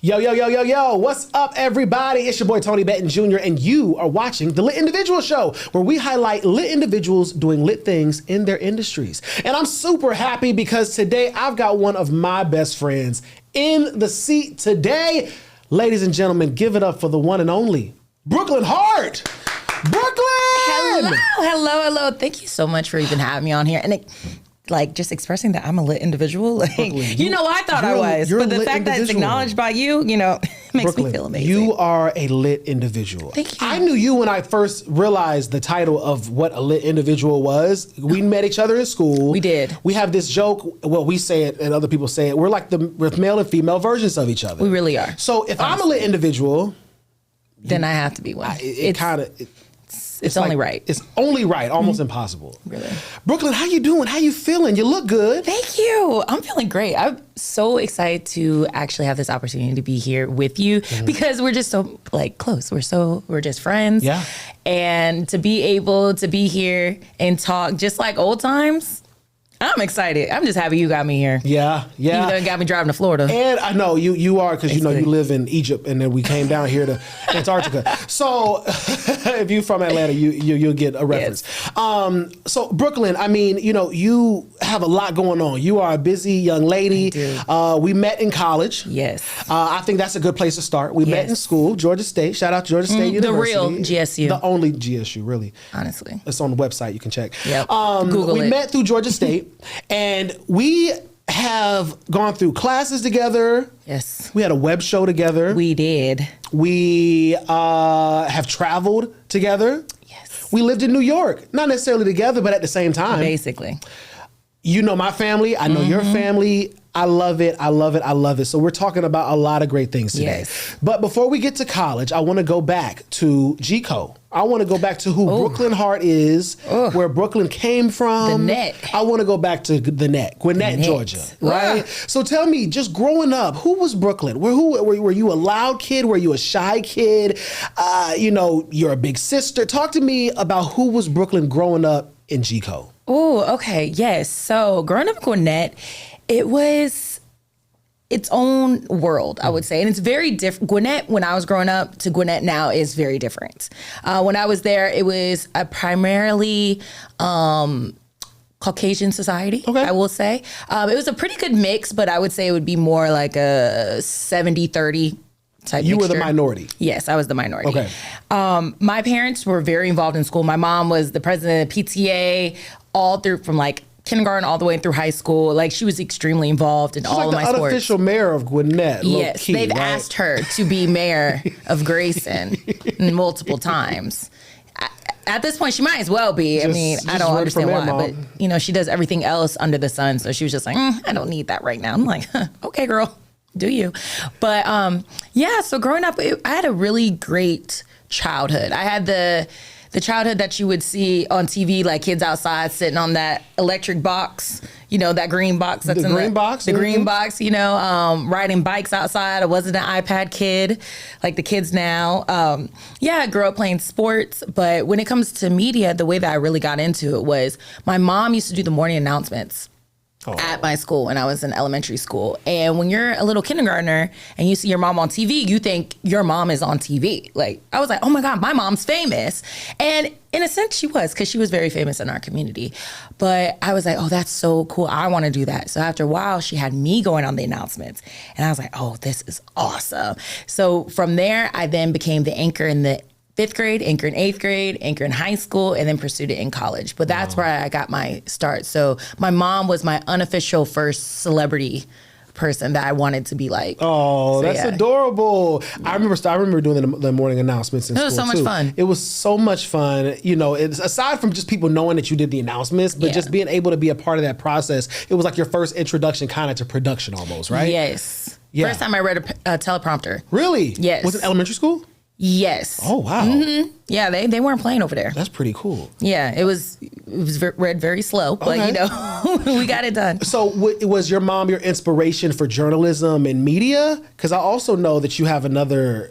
Yo, yo, yo, yo, yo. What's up, everybody? It's your boy, Tony Betton Jr., and you are watching The Lit Individual Show, where we highlight lit individuals doing lit things in their industries. And I'm super happy because today I've got one of my best friends in the seat today. Ladies and gentlemen, give it up for the one and only Brooklynne Hart. Brooklynne! Hello. Thank you so much for even having me on here. And just expressing that I'm a lit individual. You know, I thought I was. But the fact that it's acknowledged by you, makes me feel amazing. You are a lit individual. Thank you. I knew you when I first realized the title of what a lit individual was. We met each other in school. We did. We have this joke, well, we say it and other people say it. We're like we're male and female versions of each other. We really are. So if I'm a lit individual, then I have to be one. It's only right. It's only right. Almost impossible. Really. Brooklynne, how you doing? How you feeling? You look good. Thank you. I'm feeling great. I'm so excited to actually have this opportunity to be here with you because we're just so close. We're just friends. Yeah. And to be able to be here and talk just like old times, I'm excited. I'm just happy you got me here. Yeah. Even though it got me driving to Florida. And I know you are, because you live in Egypt, and then we came down here to Antarctica. So if you're from Atlanta, you'll get a reference. Yes. So Brooklynne, I mean, you have a lot going on. You are a busy young lady. I do. We met in college. Yes. I think that's a good place to start. We met in school, Georgia State. Shout out to Georgia State University. The real GSU. The only GSU, really. Honestly. It's on the website. You can check. Yep. Google it. We met through Georgia State. And we have gone through classes together. Yes. We had a web show together. We did. We have traveled together. Yes. We lived in New York. Not necessarily together, but at the same time. Basically. You know my family. I know your family. I love it. So we're talking about a lot of great things today. Yes. But before we get to college, I want to go back to GCO. I want to go back to who Brooklynne Hart is, where Brooklynne came from. The net. I want to go back to the net, Gwinnett, Georgia, right? So tell me, just growing up, who was Brooklynne? Were you a loud kid? Were you a shy kid? You're a big sister. Talk to me about who was Brooklynne growing up in GCO. Oh, okay. Yes. So growing up in Gwinnett, it was its own world, I would say. And it's very different. Gwinnett, when I was growing up, to Gwinnett now is very different. When I was there, it was a primarily Caucasian society, I will say. It was a pretty good mix, but I would say it would be more like a 70-30 type You mixture. were the minority. Yes, I was the minority. Okay. My parents were very involved in school. My mom was the president of PTA all through from kindergarten all the way through high school. She was extremely involved in all of my sports. She's the unofficial mayor of Gwinnett. Yes, they've asked her to be mayor of Grayson multiple times. At this point, she might as well be. I don't understand why, but she does everything else under the sun. So she was just like, I don't need that right now. I'm like, okay, girl, do you? But so growing up, I had a really great childhood. I had the childhood that you would see on TV, like kids outside sitting on that electric box, that green box. That's the green box? The green box, riding bikes outside. I wasn't an iPad kid like the kids now. I grew up playing sports, but when it comes to media, the way that I really got into it was my mom used to do the morning announcements at my school when I was in elementary school. And when you're a little kindergartner and you see your mom on TV, you think your mom is on TV. I was like, oh my God, my mom's famous. And in a sense she was, because she was very famous in our community. But I was like, oh, that's so cool. I want to do that. So after a while, she had me going on the announcements. And I was like, oh, this is awesome. So from there, I then became the anchor in the 5th grade, anchor in 8th grade, anchor in high school, and then pursued it in college. But that's where I got my start. So my mom was my unofficial first celebrity person that I wanted to be like. Oh, so, that's adorable. I remember doing the morning announcements in school. It was so much fun. It was so much fun. It's aside from just people knowing that you did the announcements, but just being able to be a part of that process. It was like your first introduction kind of to production almost, right? Yes. Yeah. First time I read a teleprompter. Really? Yes. Was it elementary school? Yes. Oh, wow. Mm-hmm. Yeah, they weren't playing over there. That's pretty cool. Yeah, it was read very slow, but we got it done. So was your mom your inspiration for journalism and media? Because I also know that you have another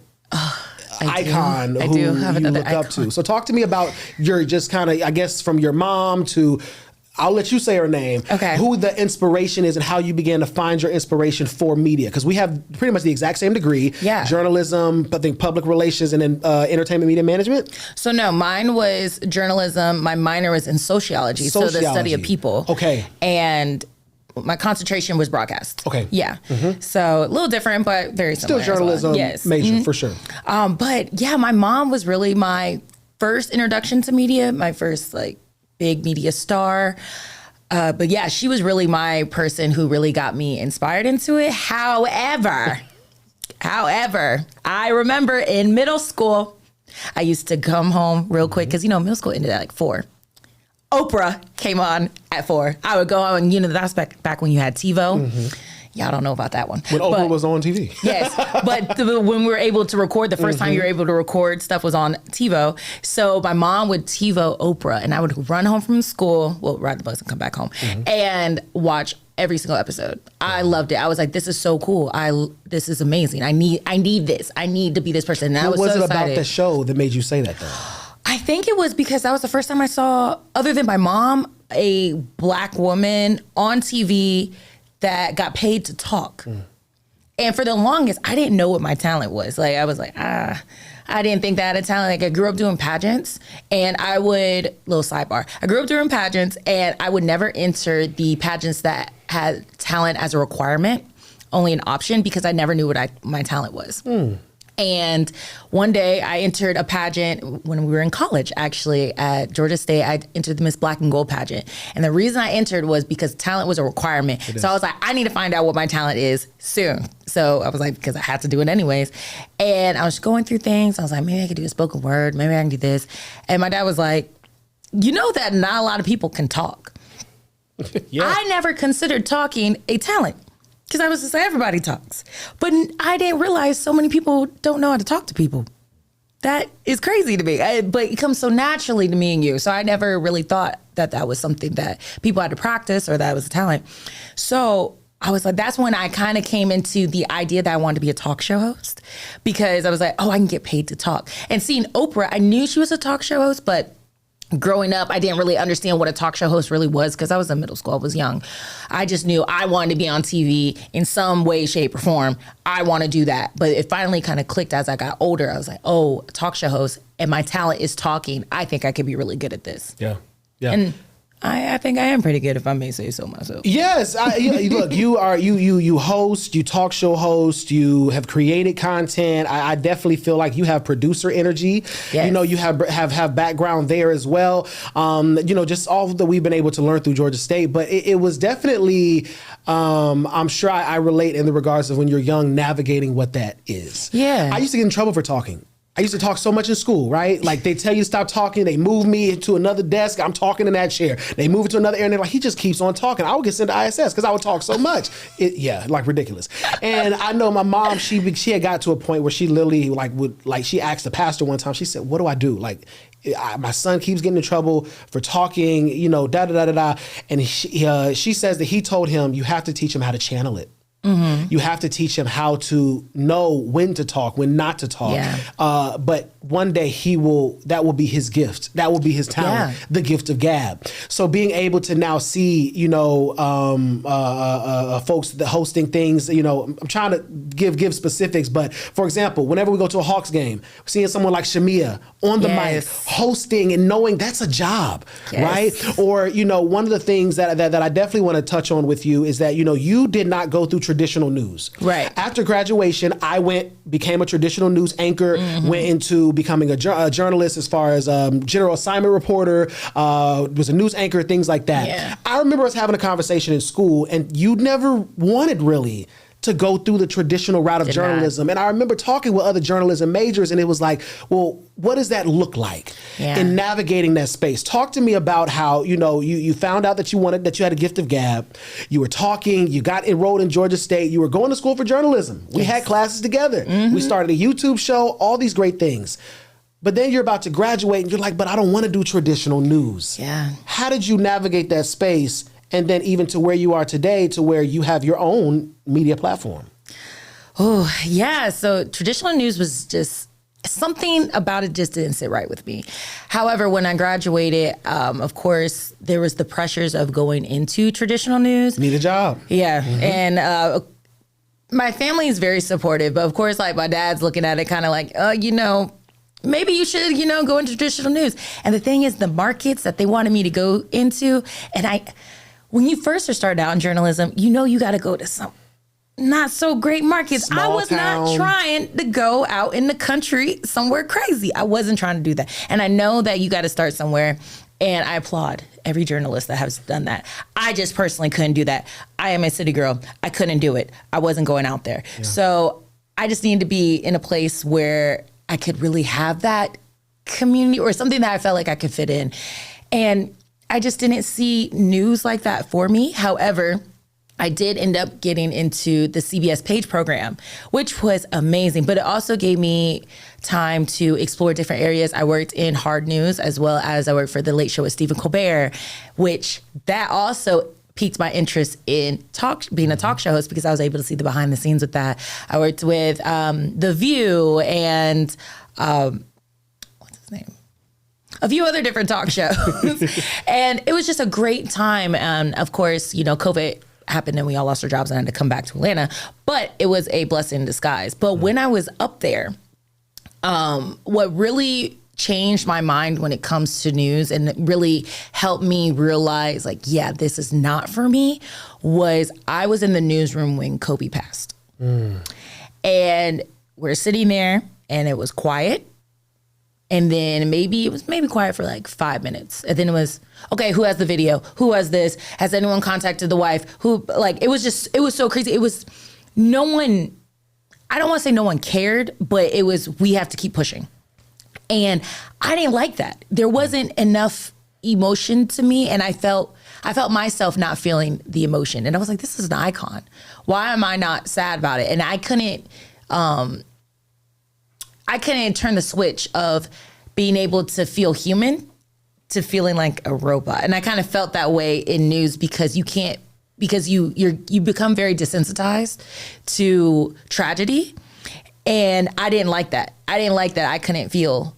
icon who you look up to. So talk to me about your just kind of, I guess, from your mom to I'll let you say her name. Okay. Who the inspiration is and how you began to find your inspiration for media. Because we have pretty much the exact same degree. Yeah. Journalism, I think public relations, and then entertainment media management. So no, mine was journalism. My minor was in sociology. So the study of people. Okay. And my concentration was broadcast. Okay. Yeah. So a little different, but very similar. Still journalism major, for sure. But yeah, my mom was really my first introduction to media, my first like big media star. But yeah, she was really my person who really got me inspired into it. However, I remember in middle school, I used to come home real quick because, middle school ended at like 4. Oprah came on at 4. I would go on, that's back when you had TiVo. Y'all don't know about that one. When Oprah was on TV. Yes, but when we were able to record, the first time you were able to record stuff was on TiVo. So my mom would TiVo Oprah, and I would run home from school, ride the bus and come back home, and watch every single episode. I loved it. I was like, this is so cool. This is amazing. I need this. I need to be this person. And What was so it excited. about the show that made you say that, though? I think it was because that was the first time I saw, other than my mom, a Black woman on TV that got paid to talk. And for the longest, I didn't know what my talent was. Like, I was like, I didn't think that I had a talent. Like, I grew up doing pageants, and little sidebar, I grew up doing pageants, and I would never enter the pageants that had talent as a requirement, only an option, because I never knew what my talent was. And one day I entered a pageant when we were in college, actually, at Georgia State. I entered the Miss Black and Gold pageant. And the reason I entered was because talent was a requirement. So I was like, I need to find out what my talent is soon. So I was like, because I had to do it anyways. And I was going through things. I was like, maybe I could do a spoken word. Maybe I can do this. And my dad was like, you know that not a lot of people can talk. I never considered talking a talent. Because I was just like, everybody talks. But I didn't realize so many people don't know how to talk to people. That is crazy to me. But it comes so naturally to me and you. So I never really thought that was something that people had to practice or that was a talent. So I was like, that's when I kind of came into the idea that I wanted to be a talk show host. Because I was like, I can get paid to talk. And seeing Oprah, I knew she was a talk show host, but growing up, I didn't really understand what a talk show host really was because I was in middle school. I was young. I just knew I wanted to be on TV in some way, shape, or form. I want to do that. But it finally kind of clicked as I got older. I was like, a talk show host, and my talent is talking. I think I could be really good at this. Yeah. And I think I am pretty good, if I may say so myself. Yes, look, you host, you talk show host, you have created content. I definitely feel like you have producer energy. Yes. You have background there as well. Just all that we've been able to learn through Georgia State. But it was definitely, I'm sure I relate in the regards of when you're young, navigating what that is. Yeah. I used to get in trouble for talking. I used to talk so much in school, right? Like, they tell you to stop talking. They move me to another desk. I'm talking in that chair. They move it to another area, and they're like, he just keeps on talking. I would get sent to ISS because I would talk so much. Ridiculous. And I know my mom, she had got to a point where she literally she asked the pastor one time, she said, what do I do? Like, my son keeps getting in trouble for talking, da-da-da-da-da. And she says that he told him, you have to teach him how to channel it. You have to teach him how to know when to talk, when not to talk. Yeah. But one day that will be his gift. That will be his talent, the gift of gab. So being able to now see, folks that hosting things, I'm trying to give specifics, but for example, whenever we go to a Hawks game, seeing someone like Shamia on the mic, hosting and knowing that's a job, right? Or, one of the things that I definitely want to touch on with you is that, you did not go through traditional news. Right. After graduation, I became a traditional news anchor, went into becoming a journalist as far as general assignment reporter, was a news anchor, things like that. Yeah. I remember us having a conversation in school, and you never wanted really to go through the traditional route of journalism. And I remember talking with other journalism majors, and it was like, well, what does that look like in navigating that space? Talk to me about how, you found out that you had a gift of gab. You were talking, you got enrolled in Georgia State, you were going to school for journalism. We had classes together. We started a YouTube show, all these great things. But then you're about to graduate and you're like, but I don't want to do traditional news. Yeah. How did you navigate that space? And then even to where you are today, to where you have your own media platform? Oh, yeah. So traditional news was just, something about it just didn't sit right with me. However, when I graduated, of course, there was the pressures of going into traditional news. Need a job. Yeah. And my family is very supportive, but of course, like my dad's looking at it kind of like, maybe you should, go into traditional news. And the thing is, the markets that they wanted me to go into, and when you first are starting out in journalism, you got to go to some not so great markets. Small I was town. not trying to go out in the country somewhere crazy. I wasn't trying to do that. And I know that you got to start somewhere. And I applaud every journalist that has done that. I just personally couldn't do that. I am a city girl. I couldn't do it. I wasn't going out there. Yeah. So I just needed to be in a place where I could really have that community or something that I felt like I could fit in. And I just didn't see news like that for me. However, I did end up getting into the CBS Page program, which was amazing, but it also gave me time to explore different areas. I worked in hard news as well as I worked for The Late Show with Stephen Colbert, which that also piqued my interest in being a talk show host because I was able to see the behind the scenes with that. I worked with The View and what's his name? A few other different talk shows. And it was just a great time. And of course, COVID happened and we all lost our jobs and I had to come back to Atlanta, but it was a blessing in disguise. But when I was up there, what really changed my mind when it comes to news and it really helped me realize this is not for me was I was in the newsroom when Kobe passed. And we're sitting there and it was quiet. And then it was quiet for 5 minutes. And then it was, okay, who has the video? Who has this? Has anyone contacted the wife? It was so crazy. It was no one, I don't want to say no one cared, but it was, we have to keep pushing. And I didn't like that. There wasn't enough emotion to me. And I felt myself not feeling the emotion. And I was like, this is an icon. Why am I not sad about it? And I couldn't turn the switch of being able to feel human to feeling like a robot. And I kind of felt that way in news because you become very desensitized to tragedy. And I didn't like that. I couldn't feel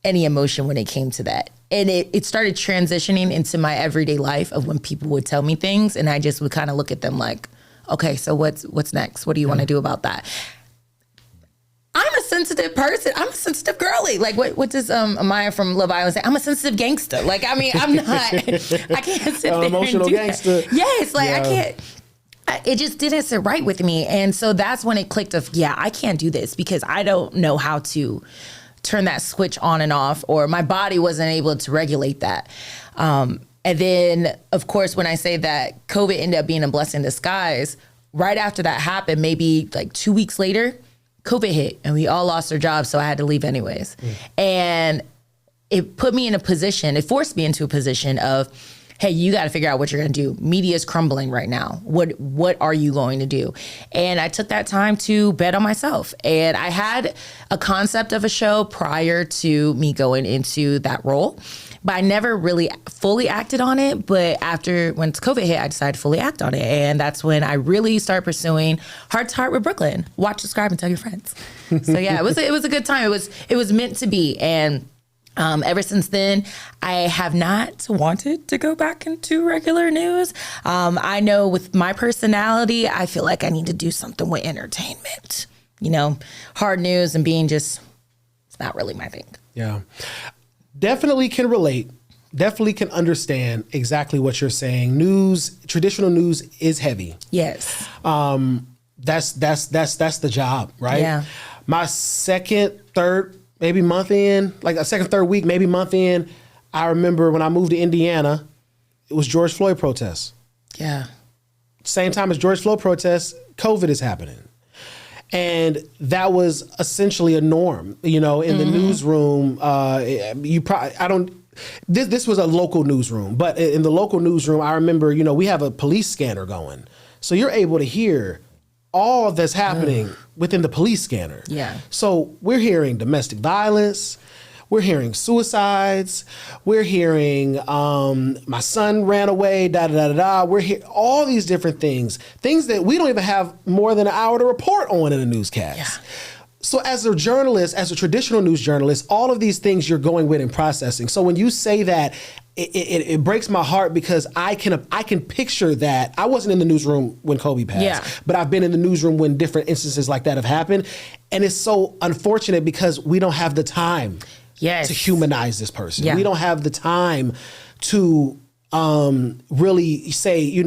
any emotion when it came to that. And it started transitioning into my everyday life of when people would tell me things and I just would kind of look at them like, okay, so what's next? What do you want to do about that? I'm a sensitive person. I'm a sensitive girly. What does Amaya from Love Island say? I'm a sensitive gangster. I'm not, I can't sit there emotional and do gangster. That. Yes, I can't. It just didn't sit right with me. And so that's when it clicked of, I can't do this because I don't know how to turn that switch on and off, or my body wasn't able to regulate that. And then, of course, when I say that COVID ended up being a blessing in disguise, right after that happened, maybe 2 weeks later, COVID hit and we all lost our jobs. So I had to leave anyways. And it put me in a position, it forced me into a position of, hey, you got to figure out what you're going to do. Media is crumbling right now. What are you going to do? And I took that time to bet on myself. And I had a concept of a show prior to me going into that role, but I never really fully acted on it. But when COVID hit, I decided to fully act on it. And that's when I really started pursuing Heart to Heart with Brooklynne. Watch, subscribe, and tell your friends. So yeah, it was a good time. It was meant to be. And ever since then, I have not wanted to go back into regular news. I know with my personality, I feel like I need to do something with entertainment. Hard news and being it's not really my thing. Yeah. Definitely can relate. Definitely can understand exactly what you're saying. Traditional news is heavy. Yes. That's the job, right? Yeah. My second, third, maybe month in, a second, third week, maybe month in, I remember when I moved to Indiana, it was George Floyd protests. Yeah. Same time as George Floyd protests, COVID is happening. And that was essentially a norm, in the newsroom. This was a local newsroom, but in the local newsroom, I remember, we have a police scanner going. So you're able to hear all that's happening within the police scanner. Yeah. So we're hearing domestic violence. We're hearing suicides. We're hearing my son ran away, da-da-da-da-da. We're hearing all these different things that we don't even have more than an hour to report on in a newscast. Yeah. So as a journalist, as a traditional news journalist, all of these things you're going with and processing. So when you say that, it breaks my heart because I can picture that. I wasn't in the newsroom when Kobe passed, but I've been in the newsroom when different instances like that have happened. And it's so unfortunate because we don't have the time to humanize this person. Yeah. We don't have the time to really say,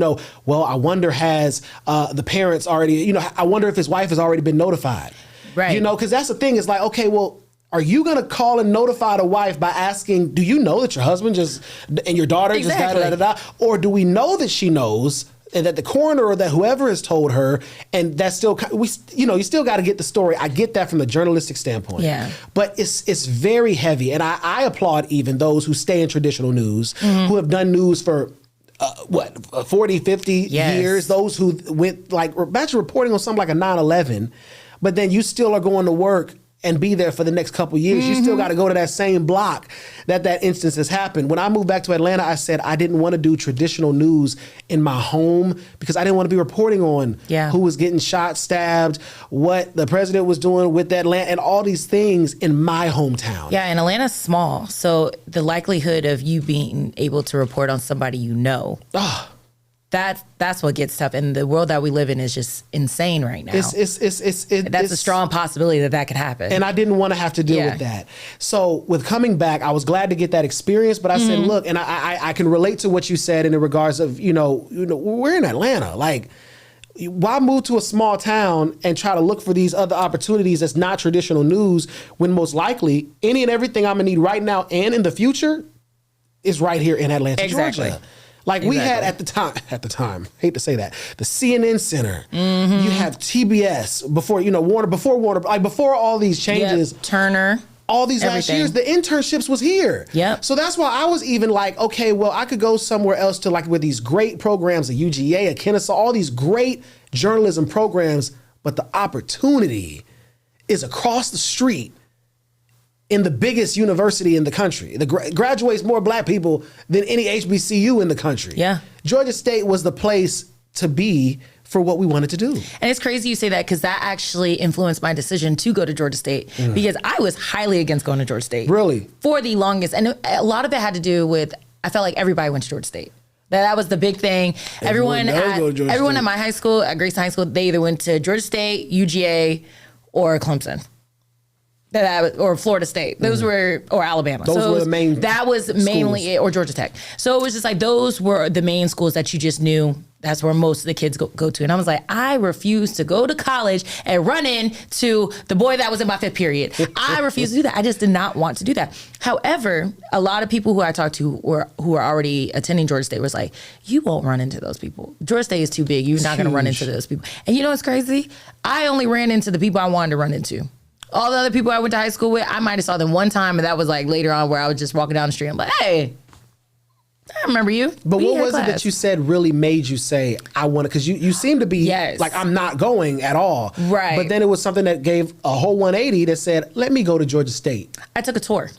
well, I wonder has the parents already, I wonder if his wife has already been notified. Right. Because that's the thing. It's like, okay, well, are you going to call and notify the wife by asking, do you know that your husband and your daughter just da-da-da-da-da? Or do we know that she knows and that the coroner or that whoever has told her, and that's still, you still got to get the story. I get that from the journalistic standpoint. Yeah. But it's very heavy. And I applaud even those who stay in traditional news, who have done news for 40, 50 years. Those who went imagine reporting on something like a 9/11, but then you still are going to work and be there for the next couple of years. You still got to go to that same block that instance has happened. When I moved back to Atlanta, I said I didn't want to do traditional news in my home because I didn't want to be reporting on who was getting shot, stabbed, what the president was doing with that land, and all these things in my hometown. Yeah, and Atlanta's small, so the likelihood of you being able to report on somebody that's what gets tough. And the world that we live in is just insane right now. That's a strong possibility that could happen. And I didn't want to have to deal with that. So with coming back, I was glad to get that experience. But I said, look, and I can relate to what you said in the regards of, we're in Atlanta. Like, why move to a small town and try to look for these other opportunities that's not traditional news when most likely any and everything I'm going to need right now and in the future is right here in Atlanta, Georgia. Like we had at the time, hate to say that, the CNN Center. You have TBS before, Warner, before all these changes. Turner. All these last years, the internships was here. Yep. So that's why I was even like, okay, well, I could go somewhere else to with these great programs, a UGA, a Kennesaw, all these great journalism programs, but the opportunity is across the street in the biggest university in the country. The graduates more black people than any HBCU in the country. Yeah. Georgia State was the place to be for what we wanted to do. And it's crazy you say that because that actually influenced my decision to go to Georgia State because I was highly against going to Georgia State. Really? For the longest. And a lot of it had to do with, I felt like everybody went to Georgia State. That was the big thing. Everyone at my high school, at Grayson High School, they either went to Georgia State, UGA, or Clemson. Or Florida State. Those were, or Alabama. Those were the main. That was mainly it, or Georgia Tech. So it was just like those were the main schools that you just knew that's where most of the kids go to. And I was like, I refuse to go to college and run into the boy that was in my fifth period. I refuse to do that. I just did not want to do that. However, a lot of people who I talked to who are already attending Georgia State was like, you won't run into those people. Georgia State is too big. You're not going to run into those people. And you know what's crazy? I only ran into the people I wanted to run into. All the other people I went to high school with, I might have saw them one time, and that was like later on where I was just walking down the street. I'm like, hey, I remember you. But what was it that you said really made you say, I want to, because you seem to be like, I'm not going at all. Right. But then it was something that gave a whole 180 that said, let me go to Georgia State. I took a tour.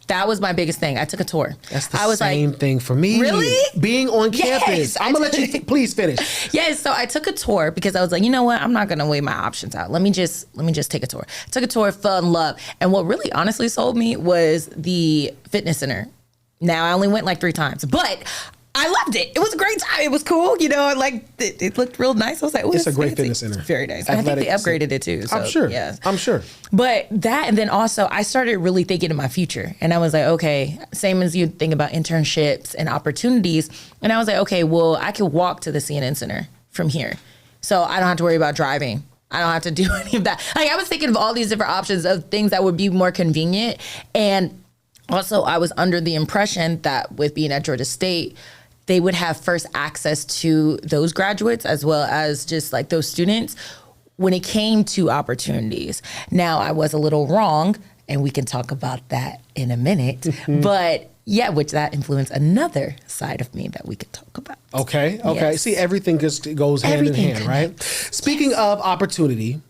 That was my biggest thing. I took a tour. That's the same thing for me. Really? Being on campus. I'm going to let you, please finish. Yes. So I took a tour because I was like, you know what? I'm not going to weigh my options out. Let me just take a tour. I took a tour, fell in love. And what really honestly sold me was the fitness center. Now I only went like 3 times, but I loved it. It was a great time. It was cool. It looked real nice. I was like, oh, it's a great fitness center. It's very nice. I think they upgraded it too. So, I'm sure. Yeah. I'm sure. But that, and then also I started really thinking of my future. And I was like, okay, same as you think about internships and opportunities. And I was like, okay, well, I could walk to the CNN Center from here. So I don't have to worry about driving. I don't have to do any of that. Like I was thinking of all these different options of things that would be more convenient. And also I was under the impression that with being at Georgia State, they would have first access to those graduates as well as just like those students when it came to opportunities. Now, I was a little wrong, and we can talk about that in a minute. Mm-hmm. But yeah, which that influenced another side of me that we could talk about. Okay. Yes. See, everything just goes hand in hand, right? Speaking of opportunity,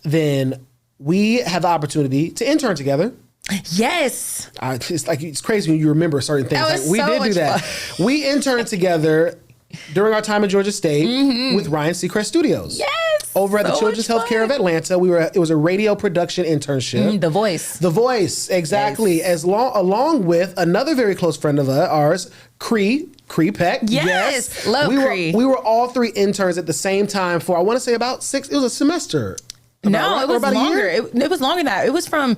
then we have the opportunity to intern together. Yes. It's crazy when you remember certain things. Like, we did do that. Fun. We interned together during our time at Georgia State with Ryan Seacrest Studios. Yes. over at the So Children's much Healthcare of fun. Atlanta. It was a radio production internship. The Voice. The Voice, exactly. Yes. Along with another very close friend of ours, Cree Peck. Yes. Love Cree. We were all three interns at the same time for, I want to say about 6, it was a semester. No, it was about longer. a year? It was longer than that. It was from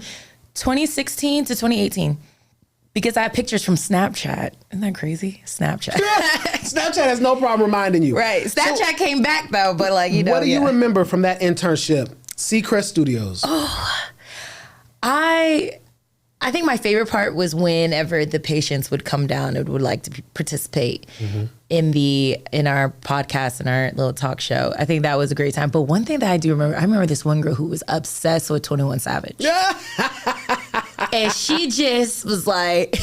2016 to 2018. Because I have pictures from Snapchat. Isn't that crazy? Snapchat. Snapchat has no problem reminding you. Right. Snapchat came back though, but like, you know. What do you remember from that internship? Seacrest Studios. I think my favorite part was whenever the patients would come down and would like to participate in our podcast and our little talk show. I think that was a great time. But one thing that I do remember, I remember this one girl who was obsessed with 21 Savage. And she just was like,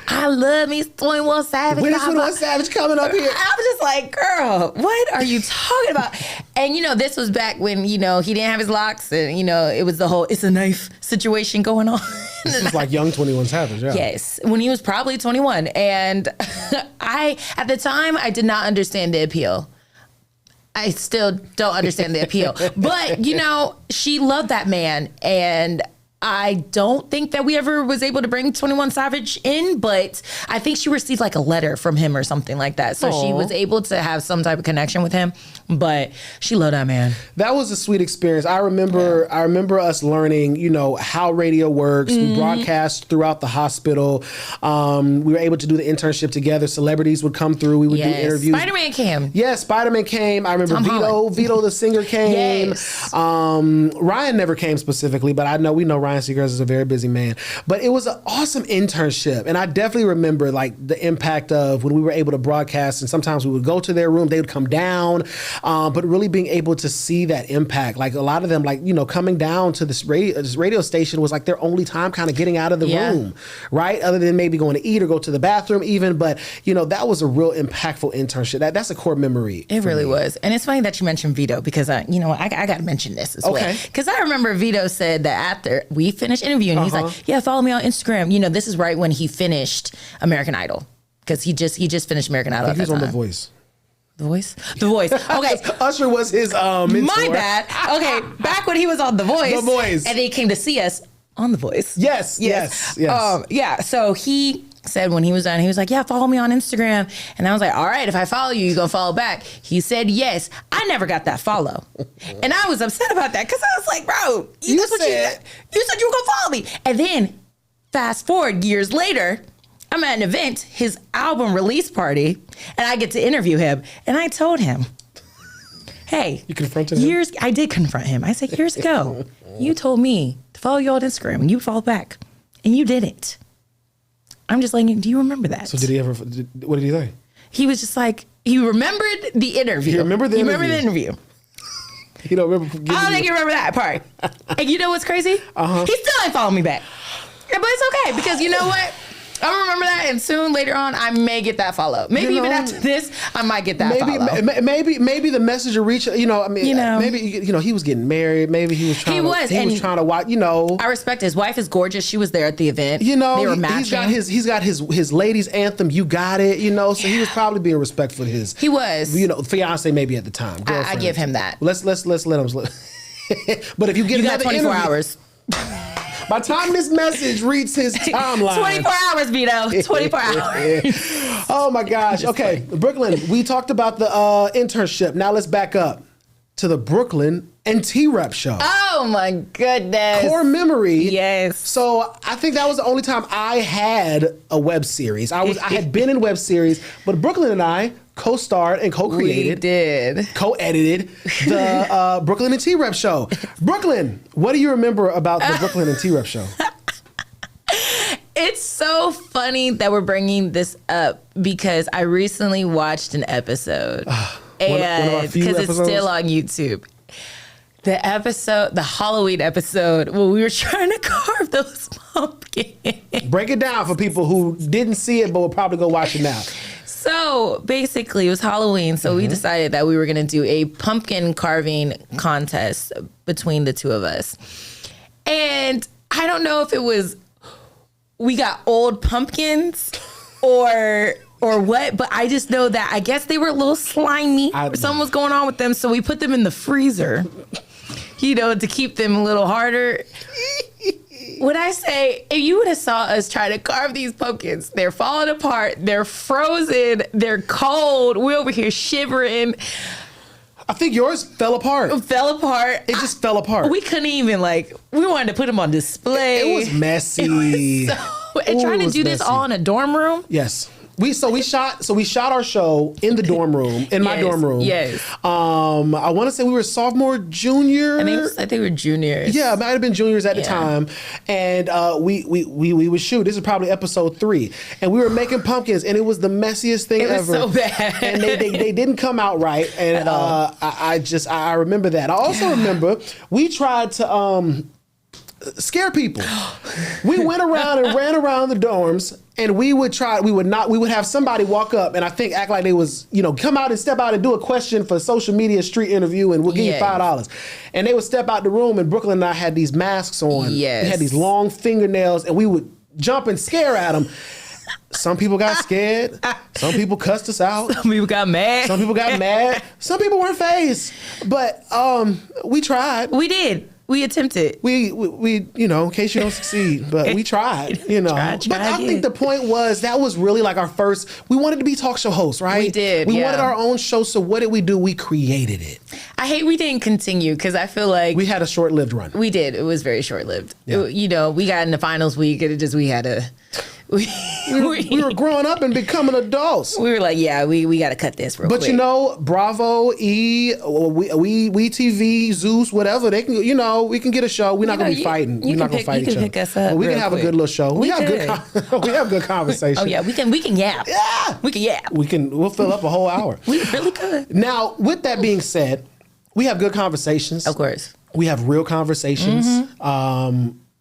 I love me 21 Savage. When is 21 Savage coming up here? I was just like, girl, what are you talking about? And, you know, this was back when, you know, he didn't have his locks and, you know, it was the whole, it's a knife situation going on. This was like young 21 Savage, yeah. Yes, when he was probably 21. And at the time, I did not understand the appeal. I still don't understand the appeal. But, you know, she loved that man. And I don't think that we ever was able to bring 21 Savage in, but I think she received like a letter from him or something like that. So she was able to have some type of connection with him, but she loved that man. That was a sweet experience. I remember us learning, you know, how radio works. We broadcast throughout the hospital. We were able to do the internship together. Celebrities would come through. We would do interviews. Spider-Man came. Yeah, Spider-Man came. I remember Tom Holland. Vito the singer came. Yes. Ryan never came specifically, but we know Ryan Seacrest is a very busy man. But it was an awesome internship. And I definitely remember like the impact of when we were able to broadcast, and sometimes we would go to their room, they would come down, but really being able to see that impact. Like a lot of them, like, you know, coming down to this radio station was like their only time kind of getting out of the room, right? Other than maybe going to eat or go to the bathroom even. But, you know, that was a real impactful internship. That's a core memory. It really was. And it's funny that you mentioned Vito because, I got to mention this as well. Because I remember Vito said that after we finished interviewing, he's like, yeah, follow me on Instagram. You know, this is right when he finished American Idol. Because he just finished American Idol. He was on The Voice. The Voice? The Voice. Okay. Usher was his mentor. My bad. Okay, back when he was on The Voice. The Voice. And then he came to see us on The Voice. Yes. So he said when he was done, he was like, yeah, follow me on Instagram. And I was like, all right, if I follow you, you gonna follow back? He said yes. I never got that follow. And I was upset about that because I was like, bro, you said you were gonna follow me. And then fast forward years later, I'm at an event, his album release party, and I get to interview him. And I told him, hey, you confronted him? I did confront him. I said, years ago, you told me to follow you on Instagram and you followed back. And you didn't. I'm just like, do you remember that? So what did he say? He was just like, he remembered the interview. He remembered the interview. You don't remember? I don't think you remember that part. And you know what's crazy? He still ain't following me back. Yeah, but it's okay because you know what? I'm gonna remember that, and soon later on, I may get that follow. Maybe even after this, I might get that follow. Maybe the message will reach. Maybe he was getting married. Maybe he was trying. He was trying to watch. I respect his wife is gorgeous. She was there at the event. They were matching. He's got his ladies anthem. You got it. So he was probably being respectful to his. He was. Fiance maybe at the time. I give him that. Let's let him. But if you get got 24 hours. By the time this message reaches his timeline. 24 hours, Vito. 24 hours. Oh, my gosh. Okay, Brooklynne, we talked about the internship. Now let's back up to the Brooklynne and T-Rep Show. Oh, my goodness. Core memory. Yes. So I think that was the only time I had a web series. I had been in web series, but Brooklynne and I co-starred and co-edited the Brooklynne and T-Rep Show. Brooklynne, what do you remember about the Brooklynne and T-Rep Show? It's so funny that we're bringing this up because I recently watched an episode. And because it's still on YouTube. The Halloween episode, when we were trying to carve those pumpkins. Break it down for people who didn't see it but will probably go watch it now. So basically, it was Halloween, so we decided that we were going to do a pumpkin carving contest between the two of us. And I don't know if it was we got old pumpkins or or what, but I just know that I guess they were a little slimy. Something was going on with them, so we put them in the freezer, to keep them a little harder. When I say, if you would have saw us try to carve these pumpkins, they're falling apart, they're frozen, they're cold, we're over here shivering. I think yours fell apart. It just fell apart. We couldn't even we wanted to put them on display. It was messy. And trying to do this all in a dorm room? Yes. We shot our show in the dorm room, in my dorm room. Yes. I want to say we were sophomore, junior. I think we were juniors. Yeah, it might have been juniors at the time. And we would shoot. This is probably episode 3, and we were making pumpkins, and it was the messiest thing ever. It was so bad. And they didn't come out right. And I remember that. I also remember we tried to scare people. We went around and ran around the dorms, and we would have somebody walk up and act like they was, come out and step out and do a question for social media street interview, and we'll give you $5. And they would step out the room, and Brooklynne and I had these masks on. Yes. We had these long fingernails, and we would jump and scare at them. Some people got scared. Some people cussed us out. Some people got mad. Some people weren't fazed. But we tried. We did. We attempted. We in case you don't succeed, but we tried, Try but I think the point was that was really our first, we wanted to be talk show hosts, right? We did, We wanted our own show, so what did we do? We created it. I hate we didn't continue because I feel like we had a short-lived run. We did. It was very short-lived. Yeah. We got in the finals week, and we had to... We were growing up and becoming adults. We were like, we got to cut this real quick. But Bravo, we TV, Zeus, whatever, they can, we can get a show. We're not going to be fighting. We're not going to fight each other. Pick us up. But we can have a good little show. We have good conversation. Oh yeah, we can yap. Yeah, we can yap. We'll fill up a whole hour. We really could. Now, with that being said, we have good conversations. Of course, we have real conversations.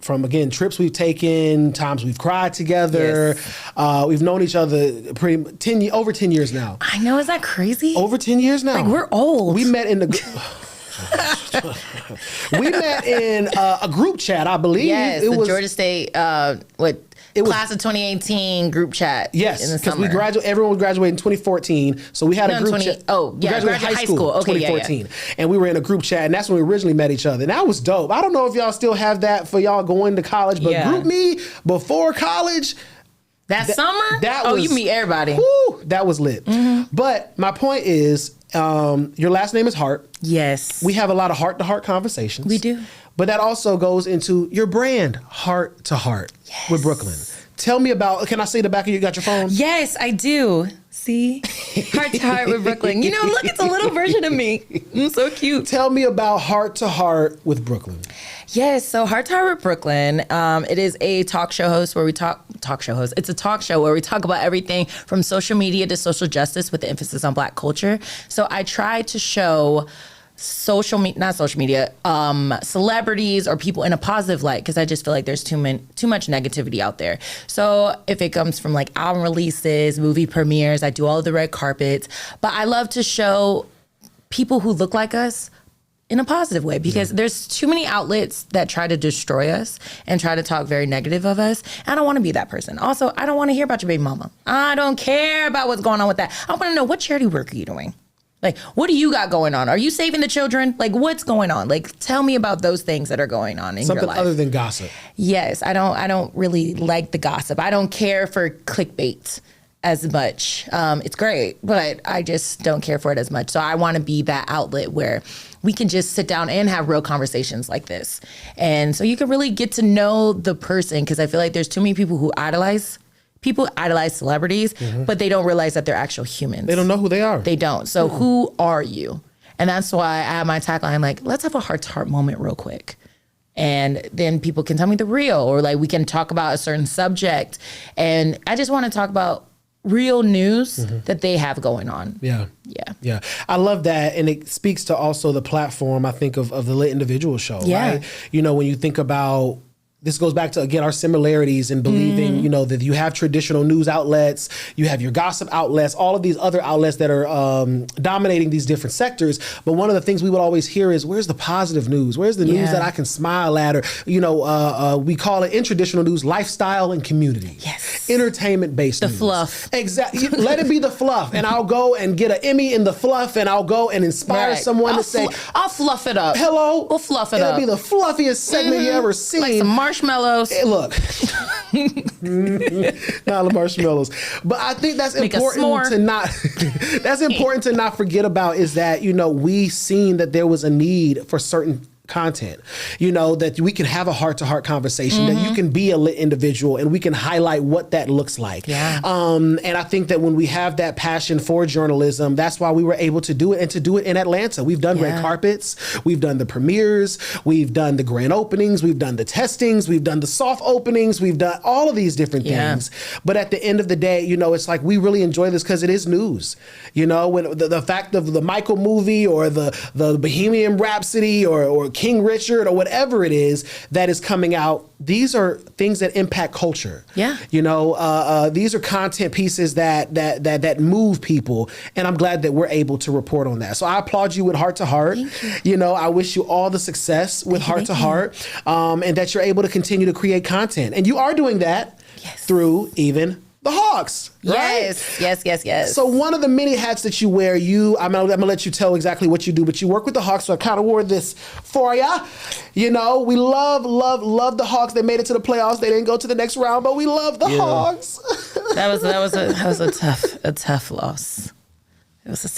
From, again, trips we've taken, times we've cried together. Yes. We've known each other over 10 years now. I know, is that crazy? Over 10 years now. We're old. We met in a group chat, I believe. Yes, the Georgia State, class of 2018 group chat. Yes, because everyone graduated in 2014, so we had a group chat. Oh, yeah, we graduated high school 2014, and we were in a group chat, and that's when we originally met each other. And that was dope. I don't know if y'all still have that for y'all going to college, but Group Me before college. Summer? You meet everybody. Woo, that was lit. Mm-hmm. But my point is, your last name is Hart. Yes. We have a lot of heart-to-heart conversations. We do. But that also goes into your brand, Heart to Heart, with Brooklynne. Tell me about, can I see the back of you got your phone? Yes, I do. See? Heart to Heart with Brooklynne. Look, it's a little version of me. I'm so cute. Tell me about Heart to Heart with Brooklynne. Yes, so Heart to Heart with Brooklynne. It is a talk show host where we It's a talk show where we talk about everything from social media to social justice with the emphasis on Black culture. So I try to show celebrities or people in a positive light, because I just feel like there's too much negativity out there. So if it comes from album releases, movie premieres, I do all of the red carpets, but I love to show people who look like us in a positive way, because there's too many outlets that try to destroy us and try to talk very negative of us. I don't want to be that person. Also, I don't want to hear about your baby mama. I don't care about what's going on with that. I want to know, what charity work are you doing? What do you got going on? Are you saving the children? What's going on? Tell me about those things that are going on in your life. Something other than gossip. Yes, I don't really like the gossip. I don't care for clickbait as much. It's great, but I just don't care for it as much. So I want to be that outlet where we can just sit down and have real conversations like this. And so you can really get to know the person, because I feel like there's too many people who idolize celebrities, but they don't realize that they're actual humans. They don't know who they are. They don't. So who are you? And that's why I have my tagline, let's have a heart-to-heart moment real quick. And then people can tell me the real, or we can talk about a certain subject. And I just want to talk about real news that they have going on. Yeah. I love that. And it speaks to also the platform, I think, of the Lit Individual Show, right? When you think about this goes back to, again, our similarities in believing, you know, that you have traditional news outlets, you have your gossip outlets, all of these other outlets that are dominating these different sectors. But one of the things we would always hear is, where's the positive news? Where's the news that I can smile at? Or, you know, we call it in traditional news, lifestyle and community. Yes. Entertainment-based news. The fluff. Exactly. Let it be the fluff. And I'll go and get an Emmy in the fluff, and I'll go and inspire someone to say, I'll fluff it up. Hello. We'll fluff it up. It'll be the fluffiest segment you ever seen. Like some marshmallows. Hey, look, not the marshmallows, but I think that's important to not. That's important to not forget about, is that, you know, we seen that there was a need for certain content, you know, that we can have a heart-to-heart conversation, that you can be a lit individual, and we can highlight what that looks like. And I think that when we have that passion for journalism, that's why we were able to do it, and to do it in Atlanta. We've done red carpets, we've done the premieres, we've done the grand openings, we've done the testings, we've done the soft openings, we've done all of these different things. But at the end of the day, you know, it's like we really enjoy this because it is news. You know, when the fact of the Michael movie, or the Bohemian Rhapsody, or King Richard, or whatever it is that is coming out, these are things that impact culture. You know, these are content pieces that move people, and I'm glad that we're able to report on that. So I applaud you with Heart to Heart. You know, I wish you all the success with Heart to Heart, and that you're able to continue to create content, and you are doing that through even the Hawks, right? Yes. So one of the many hats that you wear, I'm gonna let you tell exactly what you do, but you work with the Hawks, so I kind of wore this for ya. You know, we love the Hawks. They made it to the playoffs. They didn't go to the next round, but we love the Hawks. That was a tough loss. It was a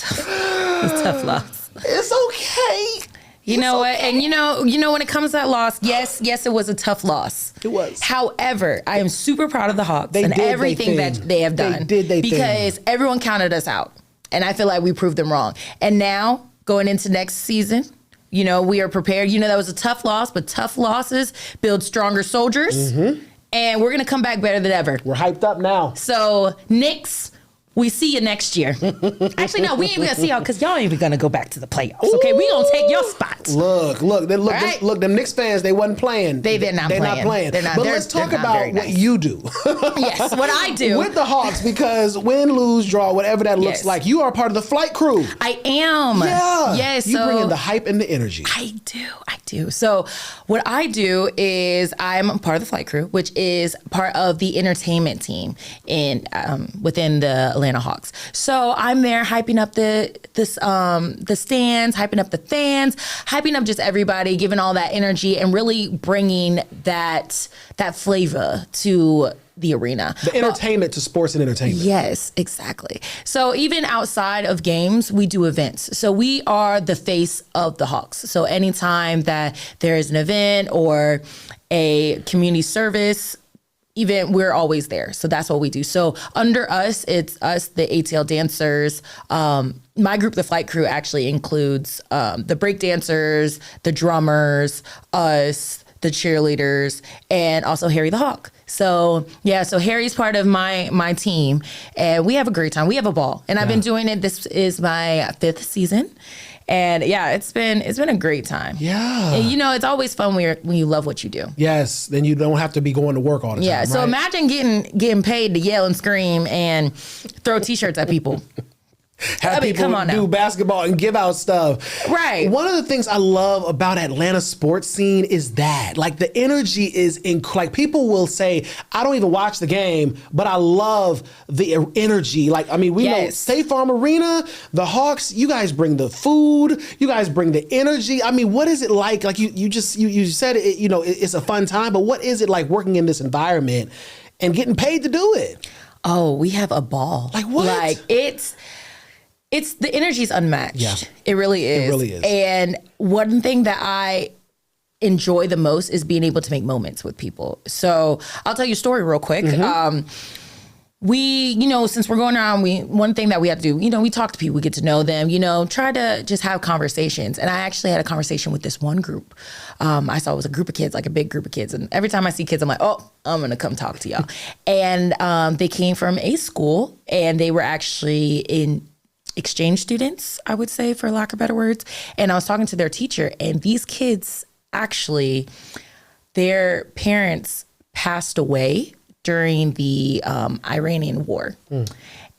tough loss. It's okay. You know what? And you know when it comes to that loss, yes, it was a tough loss. It was. However, I am super proud of the Hawks and everything that they have done. Because everyone counted us out. And I feel like we proved them wrong. And now, going into next season, you know, we are prepared. You know, that was a tough loss, but tough losses build stronger soldiers. And we're going to come back better than ever. We're hyped up now. So, Knicks, we see you next year. Actually, no, we ain't gonna see y'all because y'all ain't even gonna go back to the playoffs. Okay, we gonna take your spot. Look, them Knicks fans, they wasn't playing. They're not playing. But let's talk about what you do. Yes, what I do with the Hawks, because win, lose, draw, whatever that looks like, you are part of the flight crew. I am. Yeah. Yes. You bring in the hype and the energy. I do. So what I do is I'm part of the flight crew, which is part of the entertainment team within the Atlanta Hawks. So I'm there hyping up the stands, hyping up the fans, hyping up just everybody, giving all that energy, and really bringing that flavor to the arena. The entertainment to sports and entertainment. Yes, exactly. So even outside of games, we do events. So we are the face of the Hawks. So anytime that there is an event or a community service event, we're always there. So that's what we do. So under us, it's us, the ATL dancers. My group, the flight crew, actually includes the break dancers, the drummers, us, the cheerleaders, and also Harry the Hawk. So so Harry's part of my team, and we have a great time. We have a ball, and I've been doing it. This is my 5th season. And it's been a great time. Yeah. And, you know, it's always fun when you love what you do. Yes. Then you don't have to be going to work all the time. Yeah. So imagine getting paid to yell and scream and throw T-shirts at people. Have people do basketball and give out stuff. Right. One of the things I love about Atlanta sports scene is that, like, the energy is like, people will say, I don't even watch the game, but I love the energy. Like, I mean, we know State Farm Arena, the Hawks, you guys bring the food, you guys bring the energy. I mean, what is it like? Like, you said it, you know, it's a fun time, but what is it like working in this environment and getting paid to do it? Oh, we have a ball. Like, what? Like, it's the energy's unmatched. Yeah. It really is. It really is. And one thing that I enjoy the most is being able to make moments with people. So I'll tell you a story real quick. We, you know, since we're going around, one thing that we have to do, you know, we talk to people, we get to know them, you know, try to just have conversations. And I actually had a conversation with this one group. I saw it was a group of kids, like a big group of kids. And every time I see kids, I'm like, oh, I'm going to come talk to y'all. And they came from a school, and they were actually in exchange students, I would say, for lack of better words. And I was talking to their teacher, and these kids actually their parents passed away during the Iranian war.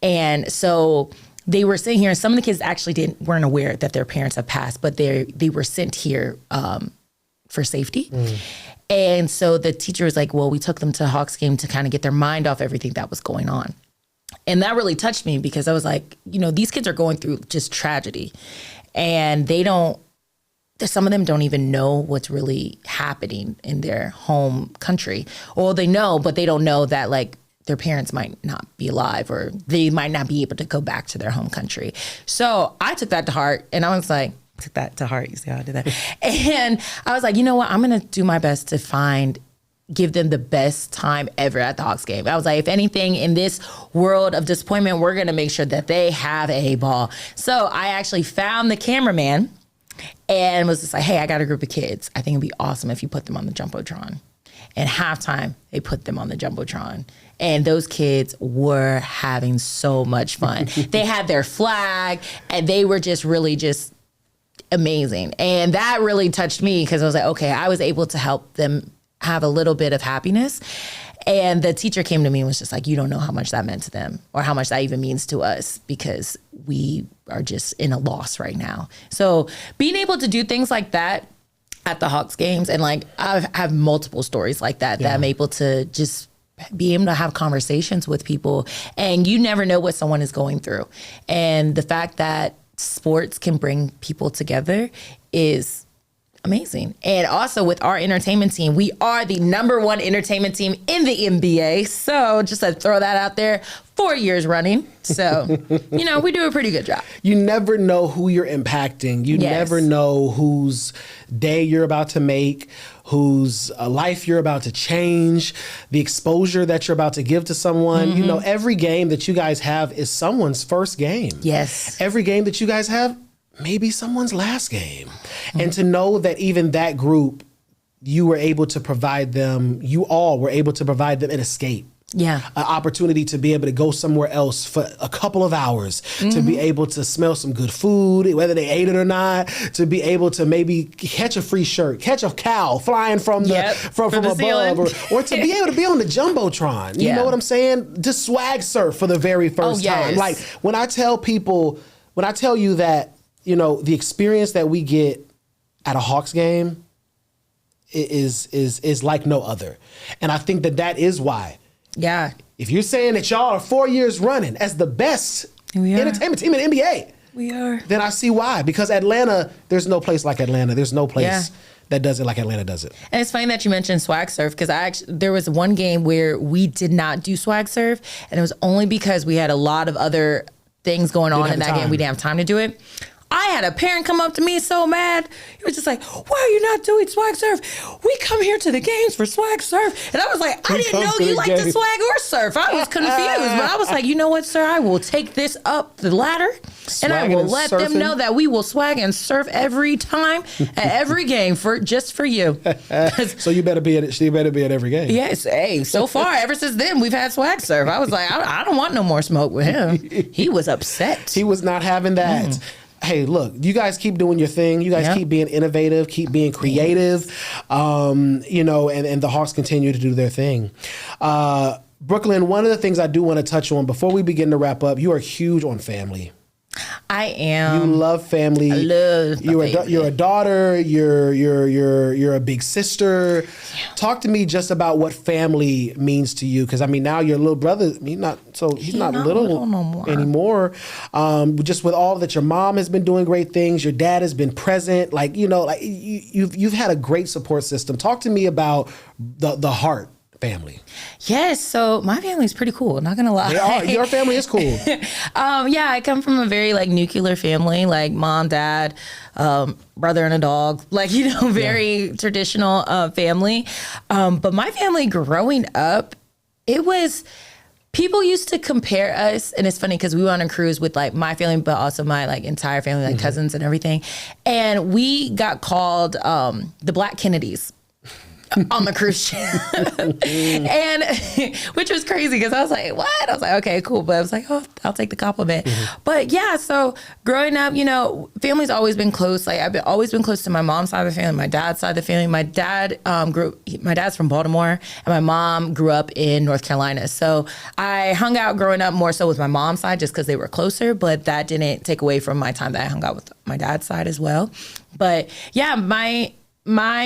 And so they were sitting here, and some of the kids actually weren't aware that their parents had passed, but they were sent here for safety. And so the teacher was like, well, we took them to the Hawks game to kind of get their mind off everything that was going on. And that really touched me because I was like, you know, these kids are going through just tragedy, and some of them don't even know what's really happening in their home country. Or they know, but they don't know that like their parents might not be alive, or they might not be able to go back to their home country. So I took that to heart, and I was like, took that to heart. You see how I did that? And I was like, you know what? I'm going to do my best to give them the best time ever at the Hawks game. I was like, if anything, in this world of disappointment, we're going to make sure that they have a ball. So I actually found the cameraman and was just like, hey, I got a group of kids. I think it'd be awesome if you put them on the Jumbotron. And halftime, they put them on the Jumbotron. And those kids were having so much fun. They had their flag, and they were just really just amazing. And that really touched me because I was like, okay, I was able to help them have a little bit of happiness. And the teacher came to me and was just like, you don't know how much that meant to them, or how much that even means to us, because we are just in a loss right now. So being able to do things like that at the Hawks games, and like I have multiple stories like that I'm able to just be able to have conversations with people, and you never know what someone is going through. And the fact that sports can bring people together is amazing. And also with our entertainment team, we are the #1 entertainment team in the NBA. So just to throw that out there, 4 years running. So, you know, we do a pretty good job. You never know who you're impacting. You never know whose day you're about to make, whose life you're about to change, the exposure that you're about to give to someone. You know, every game that you guys have is someone's first game. Yes. Every game that you guys have, maybe someone's last game. And to know that even that group, you all were able to provide them an escape. Yeah. An opportunity to be able to go somewhere else for a couple of hours, to be able to smell some good food, whether they ate it or not, to be able to maybe catch a free shirt, catch a cow flying from above, or to be able to be on the Jumbotron. You know what I'm saying? To swag surf for the very first time. Like when I tell you that, you know, the experience that we get at a Hawks game is like no other. And I think that is why. Yeah. If you're saying that y'all are 4 years running as the best entertainment team in the NBA, we are. Then I see why. Because Atlanta, there's no place like Atlanta. There's no place that does it like Atlanta does it. And it's funny that you mentioned swag surf, because there was one game where we did not do swag surf, and it was only because we had a lot of other things going on in that game. We didn't have time to do it. I had a parent come up to me so mad. He was just like, why are you not doing swag surf? We come here to the games for swag surf. And I was like, I didn't know you liked to swag or surf. I was confused. But I was like, you know what, sir? I will take this up the ladder, and I will let them know that we will swag and surf every time at every game just for you. So you better be at every game. Yes. Hey, so far, ever since then, we've had swag surf. I was like, I don't want no more smoke with him. He was upset. He was not having that. Hey, look, you guys keep doing your thing. You guys keep being innovative, keep being creative, you know, and the Hawks continue to do their thing. Brooklynne, one of the things I do want to touch on before we begin to wrap up, you are huge on family. I am. You love family. I love you're a daughter. You're a big sister. Yeah. Talk to me just about what family means to you, because I mean now your little brother. He's not little no more anymore. Just with all that, your mom has been doing great things. Your dad has been present. Like, you know, like you've had a great support system. Talk to me about the Hart family. Yes, so my family's pretty cool, not gonna lie. Your family is cool. Yeah, I come from a very like nuclear family, like mom, dad, brother and a dog, like, you know, very traditional family. But my family growing up, it was, people used to compare us, and it's funny because we went on a cruise with like my family, but also my like entire family, like cousins and everything. And we got called the Black Kennedys. on the cruise ship. And which was crazy because I was like, what? I was like, okay, cool. But I was like, oh, I'll take the compliment. But yeah, so growing up, you know, family's always been close. Like always been close to my mom's side of the family, my dad's side of the family. My dad my dad's from Baltimore and my mom grew up in North Carolina. So I hung out growing up more so with my mom's side just because they were closer, but that didn't take away from my time that I hung out with my dad's side as well. But yeah, my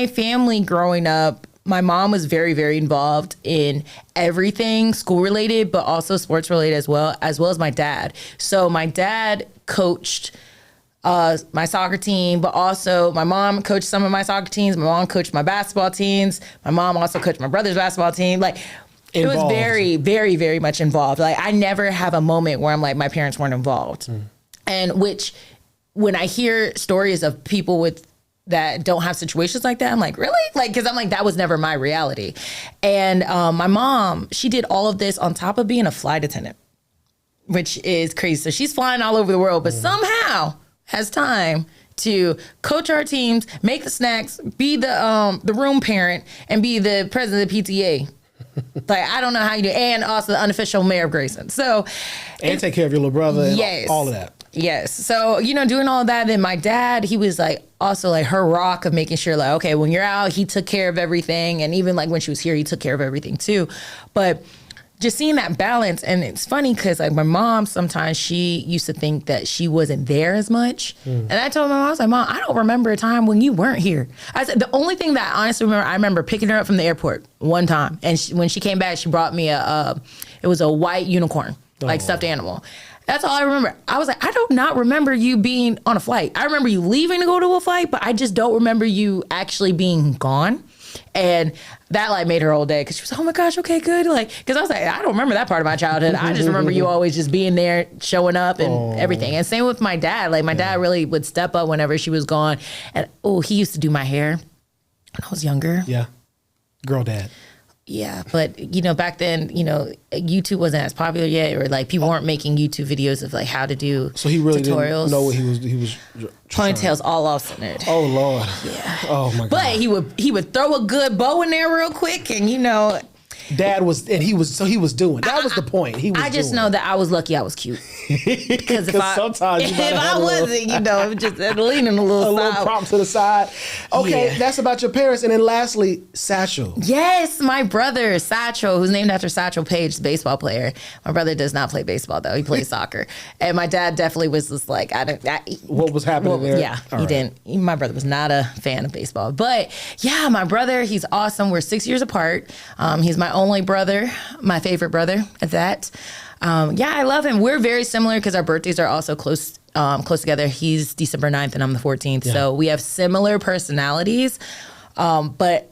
family growing up, my mom was very, very involved in everything school related, but also sports related as well as my dad. So my dad coached my soccer team, but also my mom coached some of my soccer teams. My mom coached my basketball teams. My mom also coached my brother's basketball team. Like it was very, very, very much involved. Like I never have a moment where I'm like, my parents weren't involved. And which when I hear stories of people that don't have situations like that, I'm like, really? Like, because I'm like, that was never my reality. And my mom, she did all of this on top of being a flight attendant, which is crazy. So she's flying all over the world, but somehow has time to coach our teams, make the snacks, be the room parent, and be the president of the PTA. Like, I don't know how you do, and also the unofficial mayor of Grayson. So, and take care of your little brother and yes, all of that. Yes. So, you know, doing all of that, then my dad, he was like also like her rock of making sure like, okay, when you're out, he took care of everything. And even like when she was here, he took care of everything too. But just seeing that balance, and it's funny because like my mom, sometimes she used to think that she wasn't there as much. And I told my mom, I was like, Mom, I don't remember a time when you weren't here. I said, the only thing that I honestly remember, I remember picking her up from the airport one time. And when she came back, she brought me it was a white unicorn, like stuffed animal. That's all I remember. I was like, I do not remember you being on a flight. I remember you leaving to go to a flight, but I just don't remember you actually being gone. And that like made her whole day because she was like, oh my gosh, okay, good. Like, because I was like, I don't remember that part of my childhood. I just remember you always just being there, showing up and everything. And same with my dad. Like my dad really would step up whenever she was gone. And he used to do my hair when I was younger. Yeah. Girl dad. Yeah, but you know, back then, you know, YouTube wasn't as popular yet, or like people weren't making YouTube videos of like how to do. So he really tutorials. Didn't know what he was. Ponytails all off centered. Oh Lord. Yeah. Oh my God. But he would throw a good bow in there real quick, and you know. Dad was, and he was doing. That was the point. I just know that I was lucky I was cute. Because sometimes if I wasn't, you know, just leaning a little prop to the side. Okay, that's about your parents. And then lastly, Satchel. Yes, my brother, Satchel, who's named after Satchel Paige, the baseball player. My brother does not play baseball, though. He plays soccer. And my dad definitely was just like, what was happening there? Yeah, he didn't. My brother was not a fan of baseball. But yeah, my brother, he's awesome. We're 6 years apart. He's my only brother, my favorite brother at that. Yeah, I love him. We're very similar because our birthdays are also close together. He's December 9th and I'm the 14th. Yeah. So we have similar personalities. But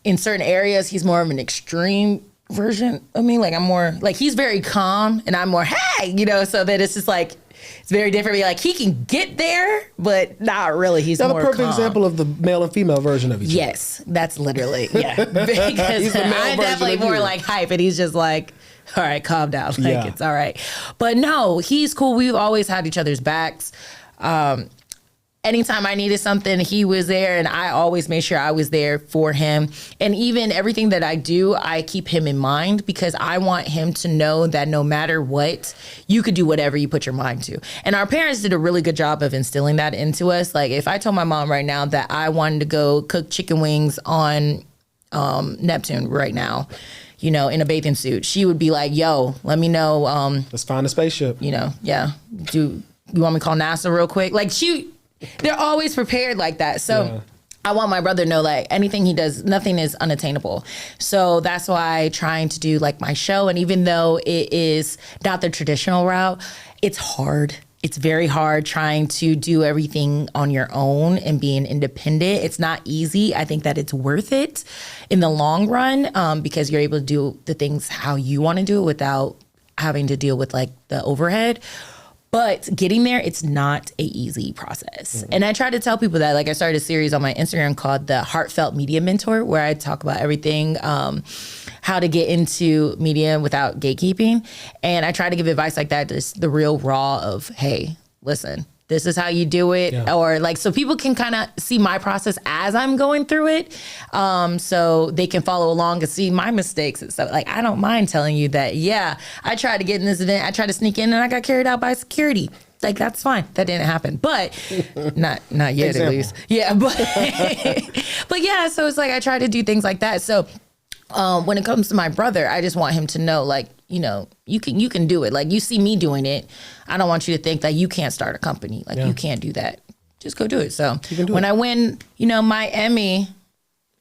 in certain areas, he's more of an extreme version of me. Like I'm more, like he's very calm and I'm more, hey, you know, so that it's just like, it's very different. Like he can get there, but not really. He's more calm. That's a perfect example of the male and female version of each other. Yes, that's literally, yeah. Because I'm definitely more like hype and he's just like, all right, calm down. Like it's all right. But no, he's cool. We've always had each other's backs. Anytime I needed something, he was there, and I always made sure I was there for him. And even everything that I do, I keep him in mind because I want him to know that no matter what, you could do whatever you put your mind to. And our parents did a really good job of instilling that into us. Like if I told my mom right now that I wanted to go cook chicken wings on Neptune right now, you know, in a bathing suit, she would be like, yo, let me know. Let's find a spaceship. You know, yeah. You want me to call NASA real quick? Like they're always prepared like that. So I want my brother to know like anything he does, nothing is unattainable. So that's why trying to do like my show. And even though it is not the traditional route, it's hard. It's very hard trying to do everything on your own and being independent. It's not easy. I think that it's worth it in the long run because you're able to do the things how you want to do it without having to deal with like the overhead. But getting there, it's not an easy process. And I try to tell people that, like I started a series on my Instagram called the Heartfelt Media Mentor, where I talk about everything, how to get into media without gatekeeping. And I try to give advice like that, just the real raw of, hey, listen, This is how you do it. Yeah. Or like, so people can kind of see my process as I'm going through it. So they can follow along and see my mistakes and stuff. Like, I don't mind telling you that, yeah, I tried to get in this event. I tried to sneak in and I got carried out by security. Like, that's fine. That didn't happen. But not yet, at least. Yeah. But, but yeah, so it's like, I try to do things like that. So when it comes to my brother, I just want him to know, like, you know, you can do it. Like, you see me doing it. I don't want you to think that you can't start a company. Like, you can't do that. Just go do it. So when I win, you know, my Emmy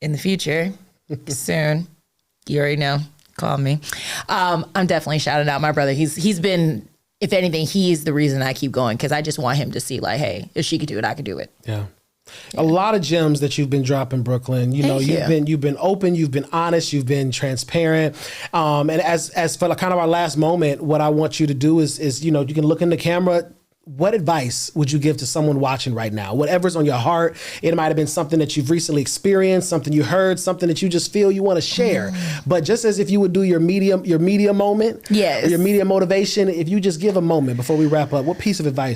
in the future, soon, you already know, call me. I'm definitely shouting out my brother. He's been, if anything, he's the reason I keep going, because I just want him to see, like, hey, if she could do it, I could do it. Yeah. A lot of gems that you've been dropping, Brooklynne. You know, you've been open, you've been honest, you've been transparent. And as for kind of our last moment, what I want you to do is, you know, you can look in the camera. What advice would you give to someone watching right now? Whatever's on your heart. It might have been something that you've recently experienced, something you heard, something that you just feel you want to share. But just as if you would do your media moment, yes, or your media motivation, if you just give a moment before we wrap up, what piece of advice?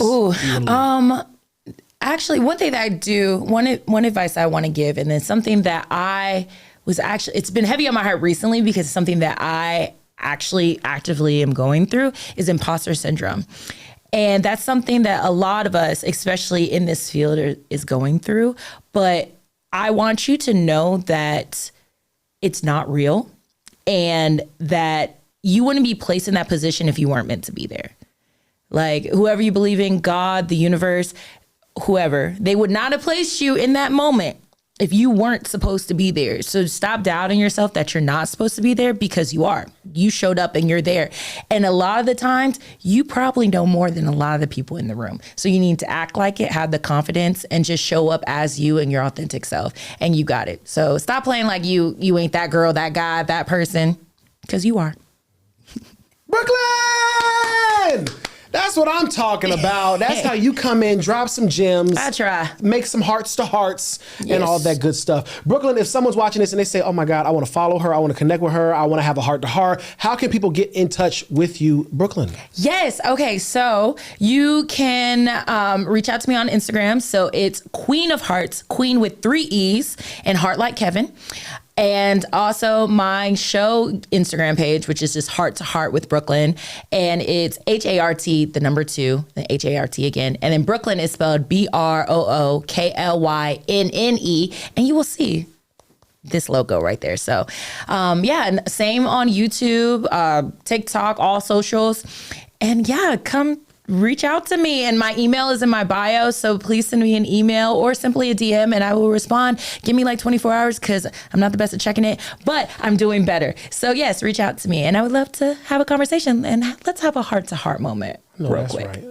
Actually, one thing that I do, one advice I want to give, and then something that I was actually, it's been heavy on my heart recently because it's something that I actually actively am going through, is imposter syndrome. And that's something that a lot of us, especially in this field, is going through. But I want you to know that it's not real, and that you wouldn't be placed in that position if you weren't meant to be there. Like, whoever you believe in, God, the universe, whoever, they would not have placed you in that moment if you weren't supposed to be there. So stop doubting yourself that you're not supposed to be there, because you are. You showed up and you're there. And a lot of the times, you probably know more than a lot of the people in the room. So you need to act like it, have the confidence, and just show up as you and your authentic self. And you got it. So stop playing like you ain't that girl, that guy, that person, because you are. Brooklynne! That's what I'm talking about. That's how you come in, drop some gems. I try. Make some hearts to hearts, and all that good stuff. Brooklynne, if someone's watching this and they say, oh my God, I want to follow her, I want to connect with her, I want to have a heart to heart, how can people get in touch with you, Brooklynne? Yes. Okay. So you can reach out to me on Instagram. So it's Queen of Hearts, Queen with 3 E's, and Heart like Kevin. And also my show Instagram page, which is just Heart to Heart with Brooklynne. And it's HART, the number 2, then HART again. And then Brooklynne is spelled BROOKLYNNE. And you will see this logo right there. So yeah, and same on YouTube, TikTok, all socials. And yeah, come reach out to me, and my email is in my bio, so please send me an email or simply a DM and I will respond. Give me like 24 hours because I'm not the best at checking it, but I'm doing better. So yes, reach out to me, and I would love to have a conversation, and let's have a heart-to-heart moment real quick. Right.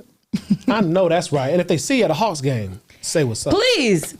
I know that's right. And if they see you at a Hawks game, say what's up. Please,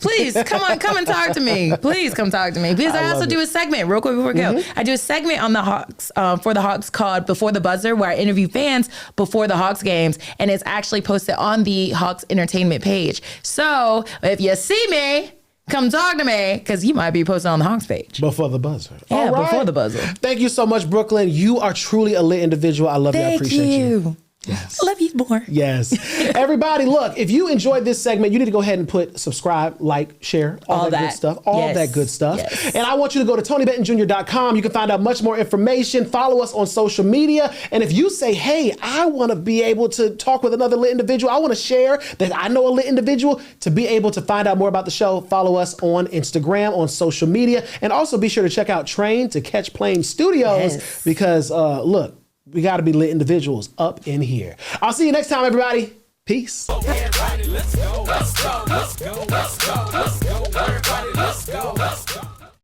come and talk to me. Please come talk to me. Because I also do a segment, real quick before we go. I do a segment on the Hawks, for the Hawks, called Before the Buzzer, where I interview fans before the Hawks games. And it's actually posted on the Hawks Entertainment page. So if you see me, come talk to me, because you might be posted on the Hawks page. Before the buzzer. Yeah, before the buzzer. Thank you so much, Brooklynne. You are truly a lit individual. I love you. I appreciate you. Yes. I love you more. Yes. Everybody, look, if you enjoyed this segment, you need to go ahead and put subscribe, like, share, all that good stuff. All that good stuff. Yes. And I want you to go to TonyBettonJr.com. You can find out much more information. Follow us on social media. And if you say, hey, I want to be able to talk with another lit individual, I want to share that I know a lit individual, to be able to find out more about the show, follow us on Instagram, on social media. And also be sure to check out Train to Catch Plane Studios, because look, we got to be lit individuals up in here. I'll see you next time, everybody. Peace.